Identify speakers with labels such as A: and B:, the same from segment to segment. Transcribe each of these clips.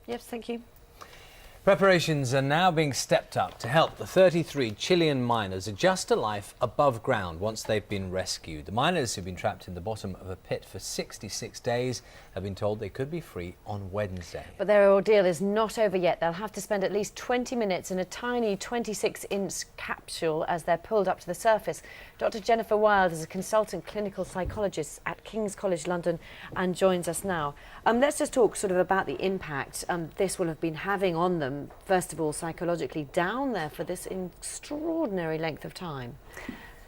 A: Yes, thank you.
B: Preparations are now being stepped up to help the 33 Chilean miners adjust to life above ground once they've been rescued. The miners who've been trapped in the bottom of a pit for 66 days have been told they could be free on Wednesday.
A: But their ordeal is not over yet. They'll have to spend at least 20 minutes in a tiny 26-inch capsule as they're pulled up to the surface. Dr. Jennifer Wild is a consultant clinical psychologist at King's College London and joins us now. Let's just talk sort of about the impact this will have been having on them. First of all, psychologically down there for this extraordinary length of time.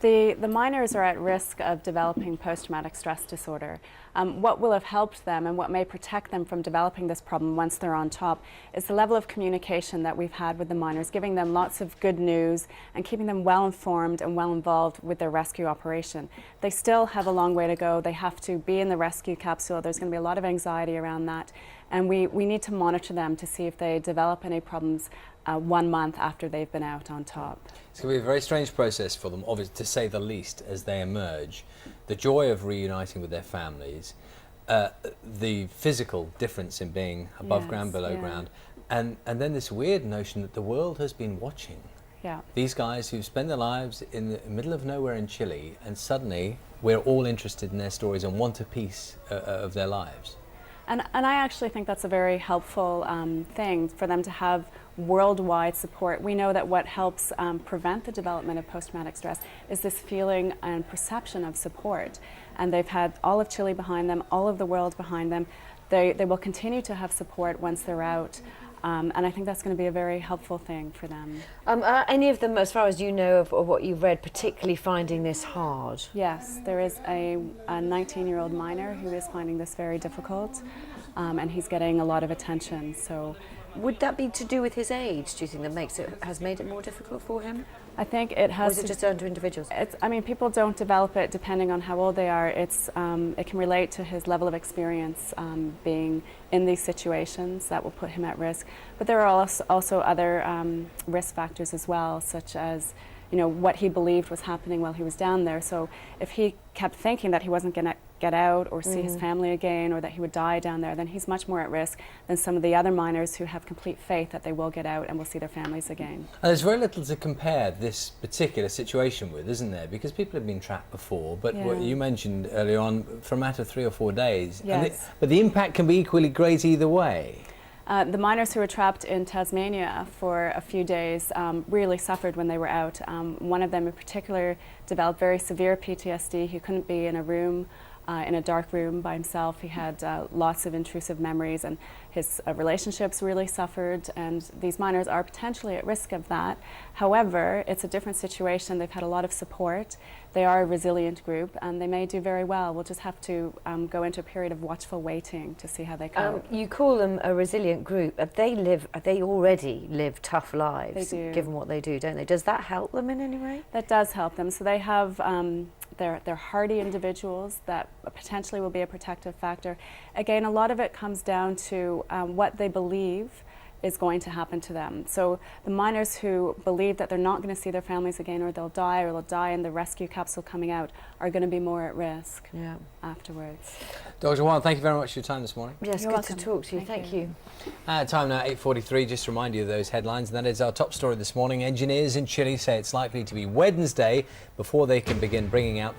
C: The miners are at risk of developing post-traumatic stress disorder. What will have helped them and what may protect them from developing this problem once they're on top is the level of communication that we've had with the miners, giving them lots of good news and keeping them well informed and well involved with their rescue operation. They still have a long way to go. They have to be in the rescue capsule. There's going to be a lot of anxiety around that, and we need to monitor them to see if they develop any problems 1 month after they've been out on top.
B: It's going to be a very strange process for them, obviously, to say the least, as they emerge. The joy of reuniting with their families, the physical difference in being above ground, below ground, and then this weird notion that the world has been watching.
C: Yeah.
B: These guys who spend their lives in the middle of nowhere in Chile, and suddenly we're all interested in their stories and want a piece of their lives.
C: And I actually think that's a very helpful thing for them to have worldwide support. We know that what helps prevent the development of post-traumatic stress is this feeling and perception of support. And they've had all of Chile behind them, all of the world behind them. They will continue to have support once they're out. And I think that's going to be a very helpful thing for them.
A: Are any of them, as far as you know of what you've read, particularly finding this hard?
C: Yes, there is a 19-year-old miner who is finding this very difficult, and he's getting a lot of attention. So,
A: would that be to do with his age? Do you think that has made it more difficult for him?
C: I think it has.
A: Or is it just down to individuals?
C: I mean, people don't develop it depending on how old they are. It can relate to his level of experience being in these situations that will put him at risk. But there are also other risk factors as well, such as, you know, what he believed was happening while he was down there. So if he kept thinking that he wasn't going to get out or see his family again, or that he would die down there, then he's much more at risk than some of the other miners who have complete faith that they will get out and will see their families again.
B: And there's very little to compare this particular situation with, isn't there? Because people have been trapped before, but what you mentioned earlier on, for a matter of 3 or 4 days.
C: Yes.
B: But the impact can be equally great either way.
C: The miners who were trapped in Tasmania for a few days really suffered when they were out. One of them in particular developed very severe PTSD. He couldn't be in a room, in a dark room by himself. He had lots of intrusive memories, and his relationships really suffered, and these miners are potentially at risk of that. However, it's a different situation. They've had a lot of support. They are a resilient group, and they may do very well. We'll just have to go into a period of watchful waiting to see how they cope.
A: You call them a resilient group. They already live tough lives,
C: they do,
A: given what they do, don't they? Does that help them in any way?
C: That does help them. So they have they're hardy individuals that potentially will be a protective factor. Again, a lot of it comes down to what they believe is going to happen to them. So the miners who believe that they're not going to see their families again, or they'll die in the rescue capsule coming out, are going to be more at risk afterwards.
B: Dr. Wild, thank you very much for your time this morning.
A: Yes,
C: You're
A: good
C: welcome.
A: to talk to you. Thank you.
B: Time now, 8:43. Just to remind you of those headlines, and that is our top story this morning. Engineers in Chile say it's likely to be Wednesday before they can begin bringing out